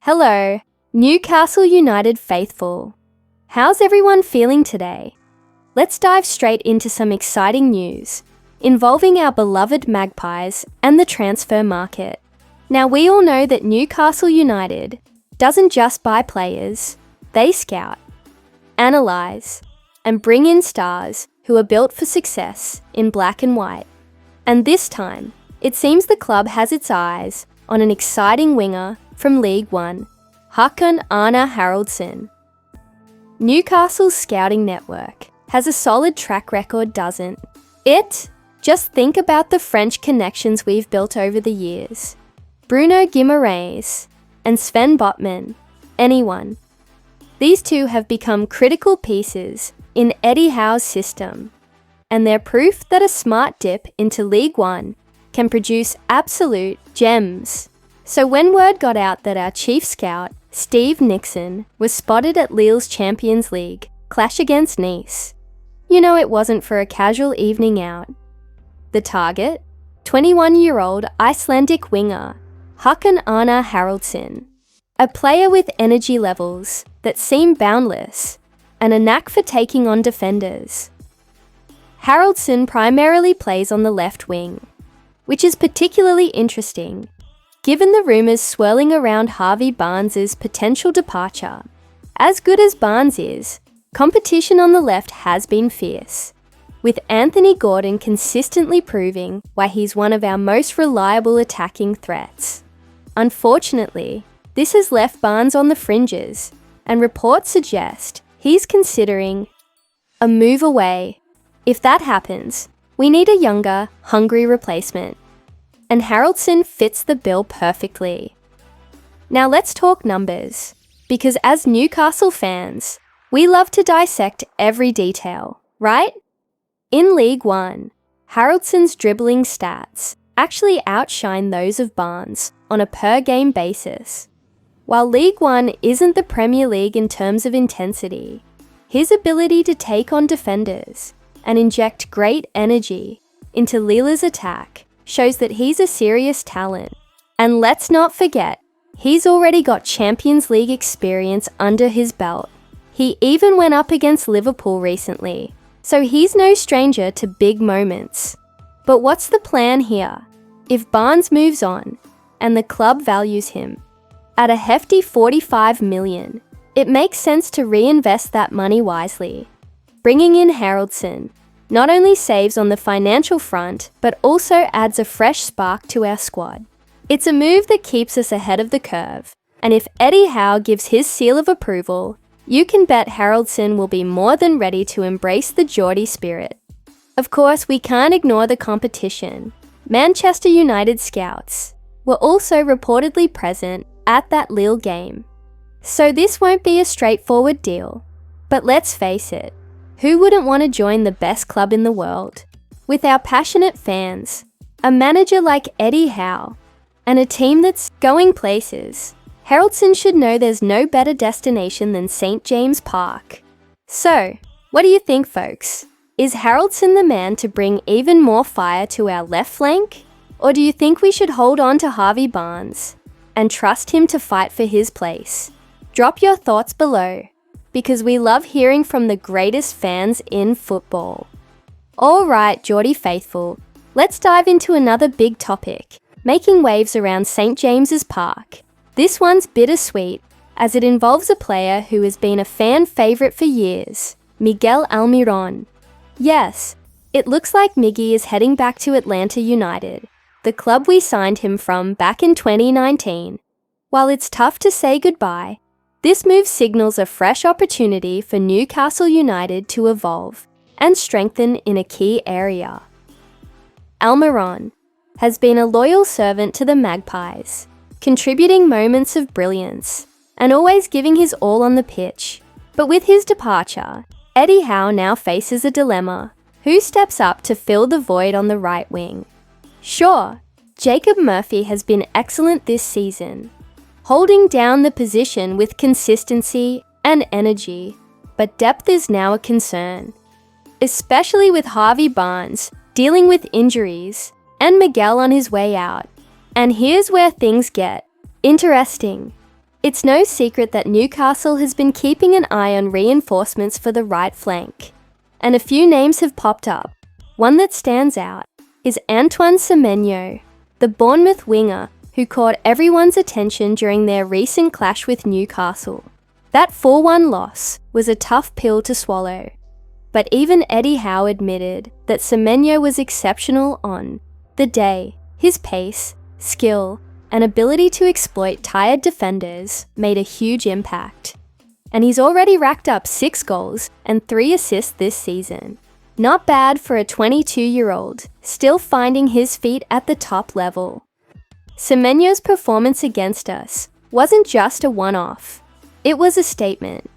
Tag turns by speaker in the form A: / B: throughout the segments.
A: Hello, Newcastle United faithful. How's everyone feeling today? Let's dive straight into some exciting news involving our beloved Magpies and the transfer market. Now, we all know that Newcastle United doesn't just buy players, they scout, analyse, and bring in stars who are built for success in black and white. And this time, it seems the club has its eyes on an exciting winger from League One, Hakon Haraldson. Newcastle's scouting network has a solid track record, doesn't it? Just think about the French connections we've built over the years. Bruno Guimaraes and Sven Botman. Anyone. These two have become critical pieces in Eddie Howe's system, and they're proof that a smart dip into League One can produce absolute gems. So when word got out that our chief scout, Steve Nixon, was spotted at Lille's Champions League clash against Nice, you know it wasn't for a casual evening out. The target? 21-year-old Icelandic winger, Hakon Haraldson, a player with energy levels that seem boundless and a knack for taking on defenders. Haraldson primarily plays on the left wing, which is particularly interesting given the rumours swirling around Harvey Barnes's potential departure. As good as Barnes is, competition on the left has been fierce, with Anthony Gordon consistently proving why he's one of our most reliable attacking threats. Unfortunately, this has left Barnes on the fringes, and reports suggest he's considering a move away. If that happens, we need a younger, hungry replacement, and Haraldson fits the bill perfectly. Now let's talk numbers, because as Newcastle fans, we love to dissect every detail, right? In League One, Haraldson's dribbling stats actually outshine those of Barnes on a per-game basis. While League One isn't the Premier League in terms of intensity, his ability to take on defenders and inject great energy into Lille's attack shows that he's a serious talent. And let's not forget, he's already got Champions League experience under his belt. He even went up against Liverpool recently, so he's no stranger to big moments. But what's the plan here? If Barnes moves on, and the club values him at a hefty $45 million, it makes sense to reinvest that money wisely. Bringing in Haraldson not only saves on the financial front, but also adds a fresh spark to our squad. It's a move that keeps us ahead of the curve, and if Eddie Howe gives his seal of approval, you can bet Haraldson will be more than ready to embrace the Geordie spirit. Of course, we can't ignore the competition. Manchester United scouts were also reportedly present at that Lille game. So this won't be a straightforward deal. But let's face it, who wouldn't want to join the best club in the world? With our passionate fans, a manager like Eddie Howe, and a team that's going places, Haraldson should know there's no better destination than St. James Park. So, what do you think, folks? Is Haraldson the man to bring even more fire to our left flank? Or do you think we should hold on to Harvey Barnes and trust him to fight for his place? Drop your thoughts below, because we love hearing from the greatest fans in football. Alright, Geordie faithful, let's dive into another big topic, making waves around St. James's Park. This one's bittersweet, as it involves a player who has been a fan favourite for years, Miguel Almiron. Yes, it looks like Miggy is heading back to Atlanta United, the club we signed him from back in 2019. While it's tough to say goodbye, this move signals a fresh opportunity for Newcastle United to evolve and strengthen in a key area. Almiron has been a loyal servant to the Magpies, contributing moments of brilliance and always giving his all on the pitch. But with his departure, Eddie Howe now faces a dilemma. Who steps up to fill the void on the right wing? Sure, Jacob Murphy has been excellent this season, holding down the position with consistency and energy, but depth is now a concern, especially with Harvey Barnes dealing with injuries and Miguel on his way out. And here's where things get interesting. It's no secret that Newcastle has been keeping an eye on reinforcements for the right flank, and a few names have popped up. One that stands out is Antoine Semenyo, the Bournemouth winger who caught everyone's attention during their recent clash with Newcastle. That 4-1 loss was a tough pill to swallow, but even Eddie Howe admitted that Semenyo was exceptional on the day. His pace, skill, and ability to exploit tired defenders made a huge impact. And he's already racked up 6 goals and 3 assists this season. Not bad for a 22-year-old, still finding his feet at the top level. Semenyo's performance against us wasn't just a one-off. It was a statement.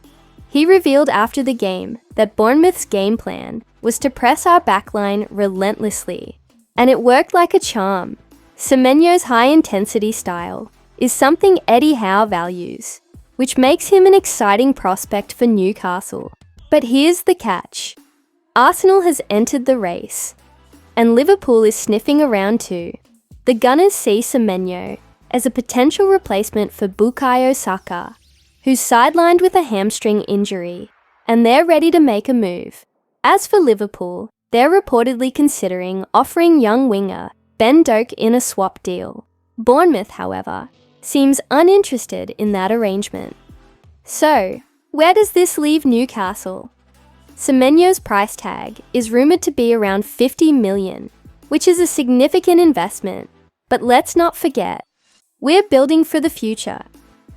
A: He revealed after the game that Bournemouth's game plan was to press our backline relentlessly, and it worked like a charm. Semenyo's high-intensity style is something Eddie Howe values, which makes him an exciting prospect for Newcastle. But here's the catch. Arsenal has entered the race, and Liverpool is sniffing around too. The Gunners see Semenyo as a potential replacement for Bukayo Saka, who's sidelined with a hamstring injury, and they're ready to make a move. As for Liverpool, they're reportedly considering offering young winger Ben Doak in a swap deal. Bournemouth, however, seems uninterested in that arrangement. So, where does this leave Newcastle? Semenyo's price tag is rumoured to be around $50 million, which is a significant investment. But let's not forget, we're building for the future.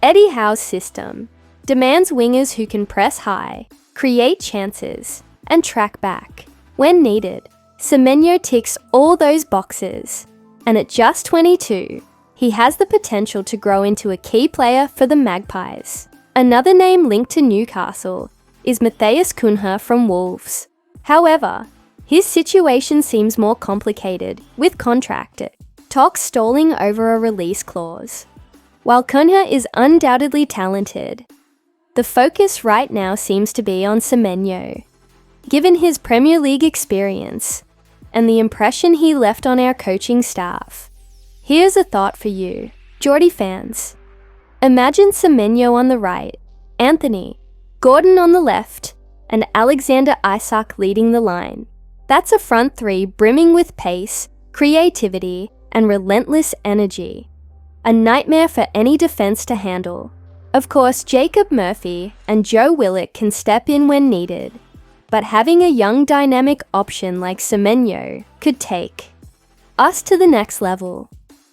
A: Eddie Howe's system demands wingers who can press high, create chances, and track back when needed. Semenyo ticks all those boxes, and at just 22, he has the potential to grow into a key player for the Magpies. Another name linked to Newcastle is Matheus Cunha from Wolves. However, his situation seems more complicated with contract talks stalling over a release clause. While Cunha is undoubtedly talented, the focus right now seems to be on Semenyo. Given his Premier League experience and the impression he left on our coaching staff, here's a thought for you, Geordie fans. Imagine Semenyo on the right, Anthony Gordon on the left, and Alexander Isak leading the line. That's a front three brimming with pace, creativity, and relentless energy. A nightmare for any defense to handle. Of course, Jacob Murphy and Joe Willock can step in when needed, but having a young dynamic option like Semenyo could take us to the next level.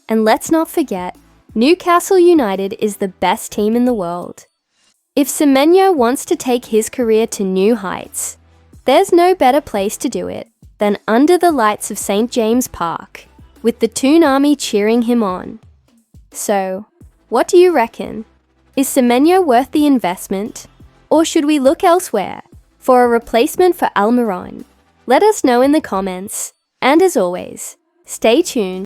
A: And let's not forget, Newcastle United is the best team in the world. If Semenyo wants to take his career to new heights, there's no better place to do it than under the lights of St. James Park, with the Toon Army cheering him on. So, what do you reckon? Is Semenyo worth the investment? Or should we look elsewhere for a replacement for Almiron? Let us know in the comments. And as always, stay tuned.